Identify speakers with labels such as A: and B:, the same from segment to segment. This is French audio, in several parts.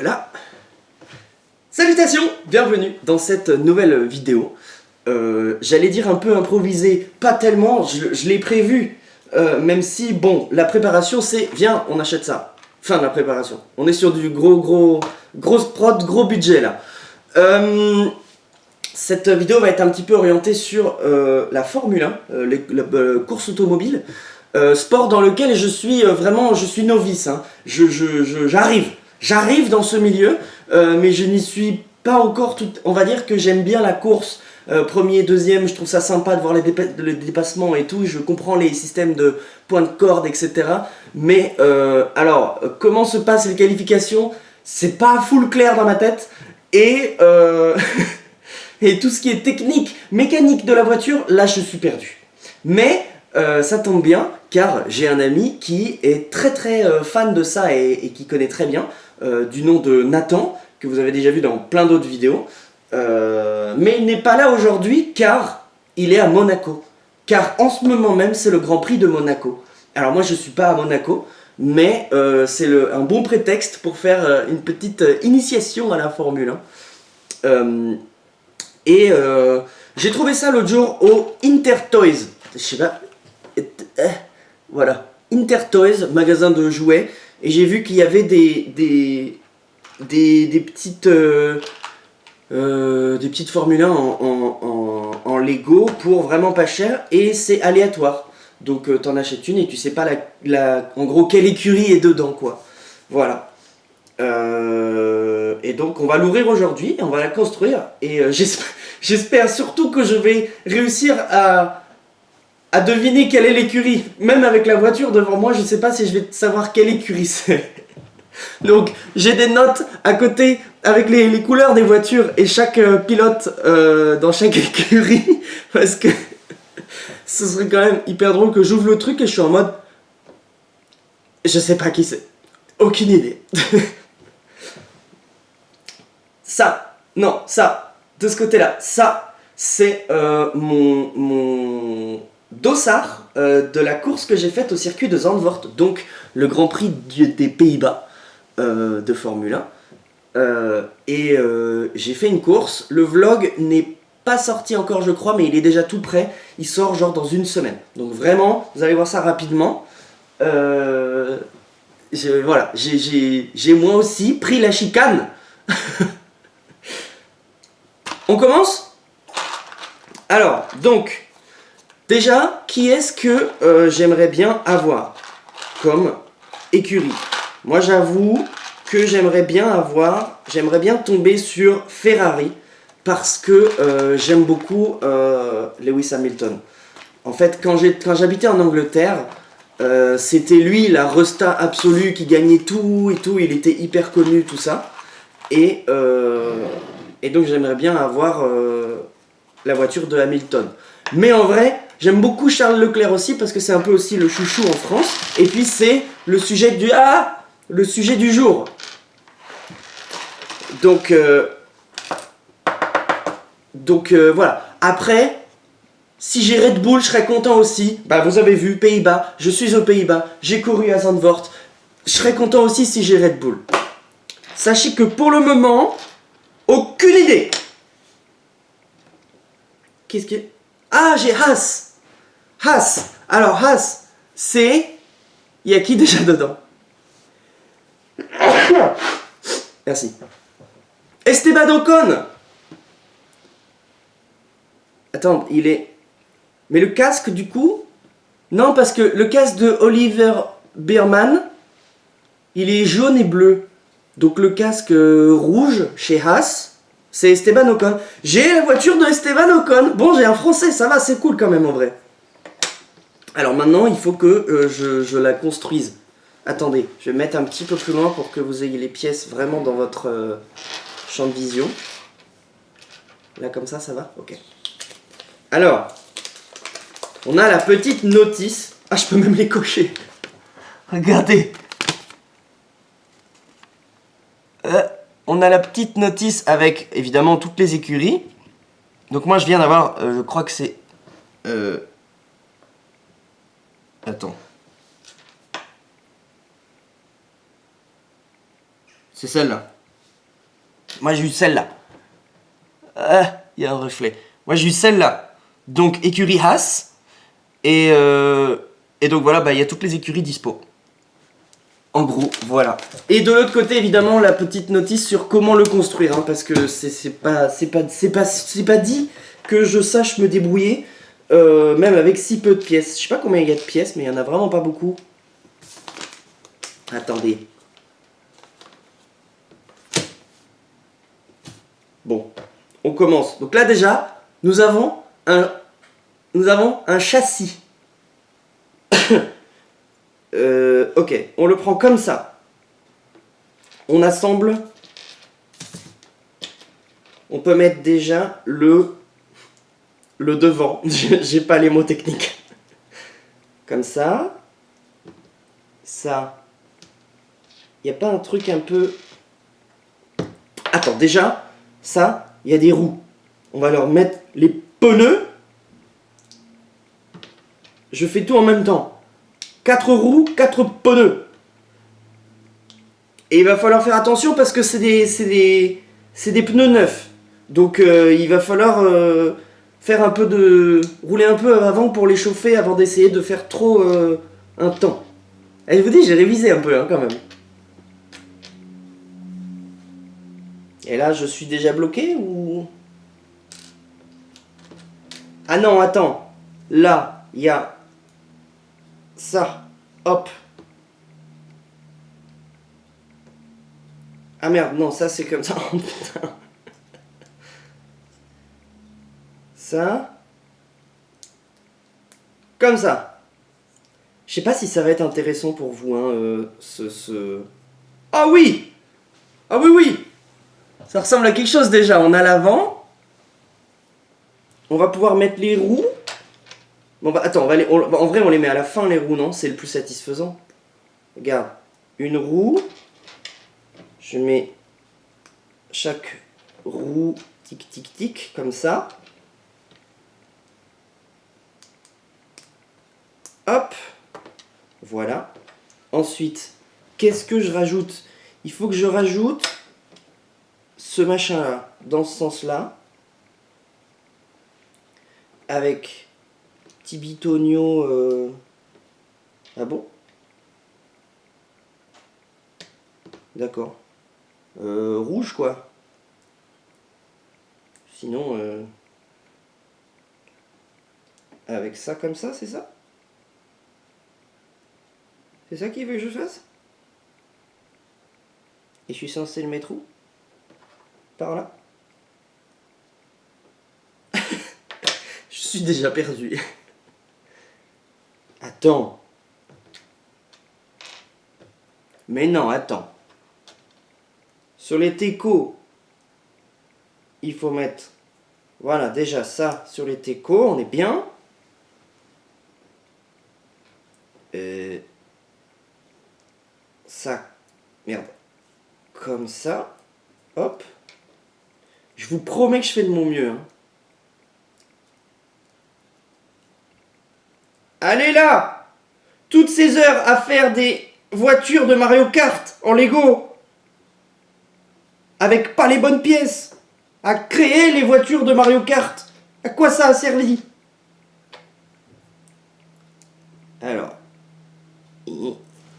A: Voilà. Salutations, bienvenue dans cette nouvelle vidéo. J'allais dire un peu improvisé, pas tellement, je l'ai prévu. Même si, bon, la préparation c'est, viens, on achète ça. Fin de la préparation. On est sur du grosse prod, gros budget là. Cette vidéo va être un petit peu orientée sur la Formule 1, la course automobile. Sport dans lequel je suis vraiment, je suis novice. Hein. J'arrive dans ce milieu, mais je n'y suis pas encore tout. On va dire que j'aime bien la course. Premier, deuxième, je trouve ça sympa de voir les dépassements et tout. Je comprends les systèmes de points de corde, etc. Mais alors, comment se passent les qualifications? C'est pas full clair dans ma tête. Et et tout ce qui est technique, mécanique de la voiture, là je suis perdu. Mais ça tombe bien, car j'ai un ami qui est très fan de ça et qui connaît très bien, du nom de Nathan, que vous avez déjà vu dans plein d'autres vidéos. Mais il n'est pas là aujourd'hui car il est à Monaco. Car en ce moment même, c'est le Grand Prix de Monaco. Alors moi je ne suis pas à Monaco, mais c'est un bon prétexte pour faire une petite initiation à la Formule 1. J'ai trouvé ça l'autre jour au Intertoys. Je sais pas. Voilà. Intertoys, magasin de jouets. Et j'ai vu qu'il y avait des petites Formule 1 en Lego pour vraiment pas cher. Et c'est aléatoire. Donc t'en achètes une et tu sais pas en gros quelle écurie est dedans quoi. Voilà. Et donc on va l'ouvrir aujourd'hui et on va la construire et j'espère surtout que je vais réussir à deviner quelle est l'écurie. Même avec la voiture devant moi, je sais pas si je vais savoir quelle écurie c'est. Donc j'ai des notes à côté avec les couleurs des voitures et chaque pilote dans chaque écurie parce que ce serait quand même hyper drôle que j'ouvre le truc et je suis en mode je sais pas qui c'est. Aucune idée. Ça, non, ça, de ce côté-là, ça, c'est mon dossard de la course que j'ai faite au circuit de Zandvoort, donc le Grand Prix des Pays-Bas de Formule 1. J'ai fait une course, le vlog n'est pas sorti encore je crois, mais il est déjà tout prêt, il sort genre dans une semaine. Donc vraiment, vous allez voir ça rapidement. Voilà, j'ai moi aussi pris la chicane. On commence? Alors, donc, déjà, qui est-ce que j'aimerais bien avoir comme écurie? Moi, j'avoue que j'aimerais bien tomber sur Ferrari, parce que j'aime beaucoup Lewis Hamilton. En fait, quand j'habitais en Angleterre, c'était lui la resta absolue qui gagnait tout et tout, il était hyper connu, tout ça. Et donc j'aimerais bien avoir la voiture de Hamilton. Mais en vrai, j'aime beaucoup Charles Leclerc aussi parce que c'est un peu aussi le chouchou en France. Et puis c'est le sujet du jour. Donc voilà. Après, si j'ai Red Bull, je serais content aussi. Bah vous avez vu, Pays-Bas, je suis aux Pays-Bas, j'ai couru à Zandvoort. Je serais content aussi si j'ai Red Bull. Sachez que pour le moment, aucune idée. Qu'est-ce que... Ah, j'ai Haas. Haas. Alors, Haas, c'est... Il y a qui déjà dedans? Merci. Esteban Ocon. Attends, il est... Mais le casque, du coup... Non, parce que le casque de Oliver Biermann, il est jaune et bleu. Donc le casque rouge chez Haas... C'est Esteban Ocon. J'ai la voiture de Esteban Ocon. Bon, j'ai un français, ça va, c'est cool quand même en vrai. Alors maintenant, il faut que je la construise. Attendez, je vais mettre un petit peu plus loin pour que vous ayez les pièces vraiment dans votre champ de vision. Là, comme ça va? Ok. Alors, on a la petite notice. Ah, je peux même les cocher. Regardez. On a la petite notice avec évidemment toutes les écuries. Donc moi je viens d'avoir, je crois que c'est... Attends. C'est celle-là. Moi j'ai eu celle-là. Ah, il y a un reflet. Moi j'ai eu celle-là. Donc écurie Haas. Et donc voilà, bah, il y a toutes les écuries dispo. En gros, voilà. Et de l'autre côté, évidemment, la petite notice sur comment le construire, hein, parce que c'est pas dit que je sache me débrouiller, même avec si peu de pièces. Je sais pas combien il y a de pièces, mais il y en a vraiment pas beaucoup. Attendez. Bon, on commence. Donc là déjà, nous avons un châssis. Ok, on le prend comme ça. On assemble. On peut mettre déjà le devant. J'ai pas les mots techniques. Comme ça. Ça. Y a pas un truc un peu... Attends, déjà, ça, il y a des roues. On va leur mettre les pneus. Je fais tout en même temps. 4 roues, 4 pneus. Et il va falloir faire attention parce que c'est des pneus neufs. Donc il va falloir faire un peu de... rouler un peu avant pour les chauffer avant d'essayer de faire trop un temps. Et je vous dis, j'ai révisé un peu hein, quand même. Et là, je suis déjà bloqué ou... Ah non, attends. Là, il y a ça. Hop. Ah merde, non, ça c'est comme ça. Oh, putain. Ça. Comme ça. Je sais pas si ça va être intéressant pour vous, hein, Ah oui! Ah oui, oui! Ça ressemble à quelque chose déjà. On a l'avant. On va pouvoir mettre les roues. Bon, bah, attends, en vrai, on les met à la fin, les roues, non? C'est le plus satisfaisant. Regarde. Une roue. Je mets chaque roue, tic, tic, tic, comme ça. Hop. Voilà. Ensuite, qu'est-ce que je rajoute? Il faut que je rajoute ce machin-là, dans ce sens-là. Avec petit bitonio... Ah bon? D'accord. Rouge, quoi. Sinon... Avec ça comme ça, c'est ça? C'est ça qu'il veut que je fasse? Et je suis censé le mettre où? Par là? Je suis déjà perdu. Attends. Mais non, attends. Sur les técos, il faut mettre... Voilà, déjà ça sur les técos, on est bien. Ça, merde. Comme ça. Hop. Je vous promets que je fais de mon mieux. Hein. Allez là! Toutes ces heures à faire des voitures de Mario Kart en Lego. Avec pas les bonnes pièces. À créer les voitures de Mario Kart. À quoi ça a servi? Alors.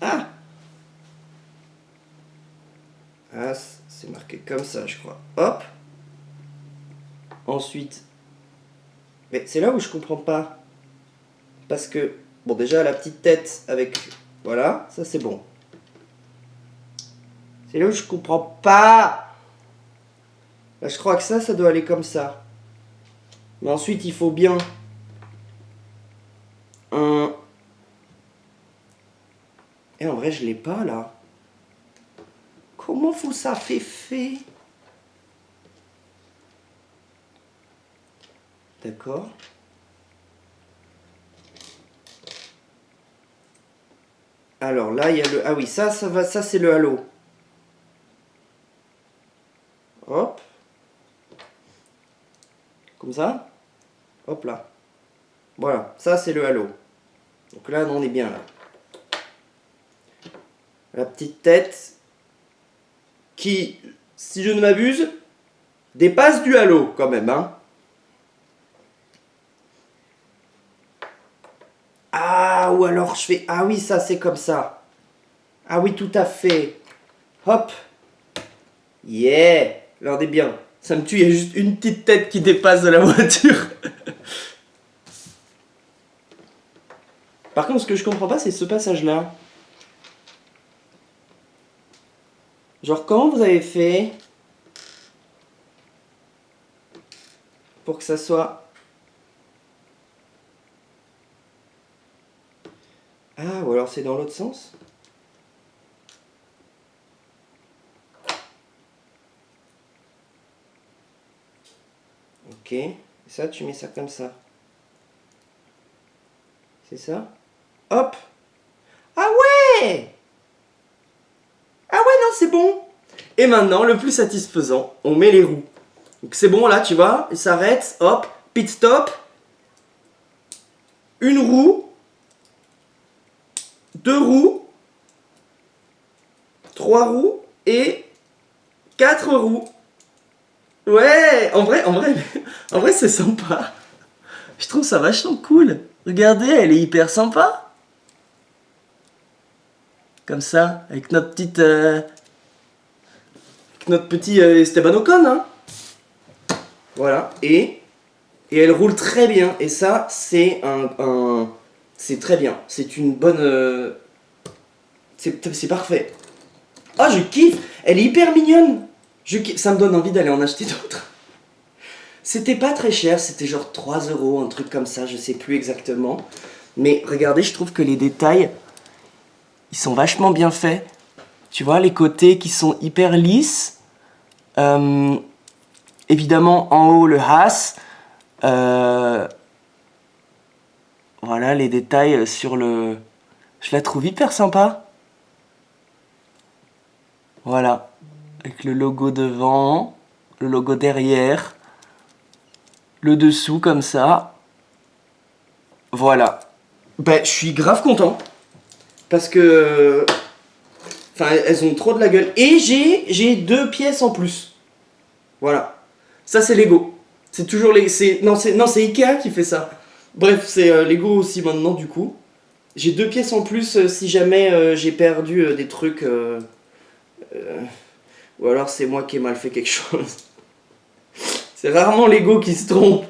A: Ah! Ah, c'est marqué comme ça, je crois. Hop. Ensuite. Mais c'est là où je comprends pas. Parce que, bon, déjà, la petite tête avec... Voilà, ça c'est bon. C'est là où je comprends pas. Là, je crois que ça doit aller comme ça. Mais ensuite, il faut bien... un... Et en vrai, je l'ai pas, là. Comment vous ça fait? D'accord. Alors là, il y a le... Ah oui, ça va, ça c'est le halo. Hop. Comme ça. Hop là. Voilà, ça c'est le halo. Donc là, on est bien là. La petite tête qui si je ne m'abuse, dépasse du halo quand même, hein. Ah, ou alors je fais... Ah oui, ça c'est comme ça. Ah oui, tout à fait. Hop. Yeah. Regardez bien. Ça me tue, il y a juste une petite tête qui dépasse de la voiture. Par contre, ce que je comprends pas, c'est ce passage-là. Genre, comment vous avez fait pour que ça soit... Ah, ou alors c'est dans l'autre sens? Ok. Ça, tu mets ça comme ça. C'est ça? Hop. Ah ouais! Ah ouais, non, c'est bon. Et maintenant, le plus satisfaisant, on met les roues. Donc c'est bon, là, tu vois, il s'arrête, hop, pit stop. Une roue. 2 roues. 3 roues. Et 4 roues. Ouais, en vrai, c'est sympa. Je trouve ça vachement cool. Regardez, elle est hyper sympa. Comme ça, avec notre petite... notre petit Esteban Ocon, hein. Voilà, et elle roule très bien. Et ça, c'est c'est très bien. C'est une bonne... c'est parfait. Ah, je kiffe. Elle est hyper mignonne. Ça me donne envie d'aller en acheter d'autres. C'était pas très cher, c'était genre 3 €, un truc comme ça, je sais plus exactement. Mais regardez, je trouve que les détails, ils sont vachement bien faits. Tu vois, les côtés qui sont hyper lisses. Évidemment, en haut, le Haas. Voilà, les détails sur le... Je la trouve hyper sympa. Voilà. Avec le logo devant, le logo derrière, le dessous comme ça. Voilà. Ben, je suis grave content. Parce que... Enfin, elles ont trop de la gueule. Et j'ai 2 pièces en plus. Voilà. Ça, c'est Lego. C'est toujours les... Non, c'est Ikea qui fait ça. Bref, c'est Lego aussi maintenant, du coup. J'ai 2 pièces en plus si jamais j'ai perdu des trucs... ou alors c'est moi qui ai mal fait quelque chose. C'est rarement Lego qui se trompe.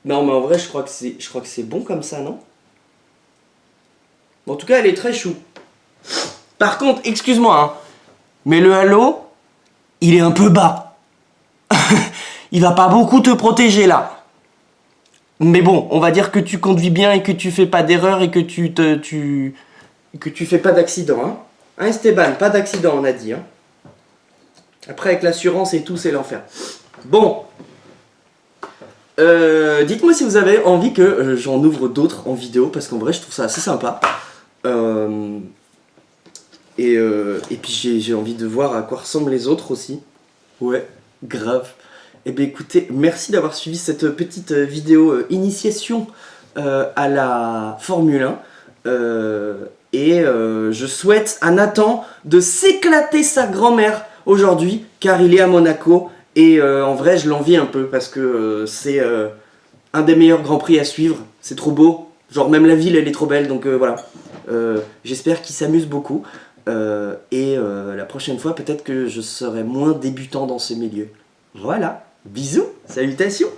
A: Non, mais en vrai, je crois que c'est bon comme ça, non? En tout cas, elle est très chou. Par contre, excuse-moi, hein, mais le halo, il est un peu bas. Il va pas beaucoup te protéger là. Mais bon, on va dire que tu conduis bien et que tu fais pas d'erreur et que que tu fais pas d'accident, hein. Hein, Esteban, pas d'accident, on a dit, hein. Après, avec l'assurance et tout, c'est l'enfer. Bon. Dites-moi si vous avez envie que j'en ouvre d'autres en vidéo, parce qu'en vrai, je trouve ça assez sympa. Et puis, j'ai envie de voir à quoi ressemblent les autres aussi. Ouais, grave. Eh bien, écoutez, merci d'avoir suivi cette petite vidéo initiation à la Formule 1. Je souhaite à Nathan de s'éclater sa grand-mère aujourd'hui, car il est à Monaco. Et en vrai, je l'envie un peu parce que c'est un des meilleurs Grands Prix à suivre. C'est trop beau. Genre, même la ville, elle est trop belle. Donc voilà. J'espère qu'il s'amuse beaucoup. La prochaine fois, peut-être que je serai moins débutant dans ce milieu. Voilà. Bisous. Salutations.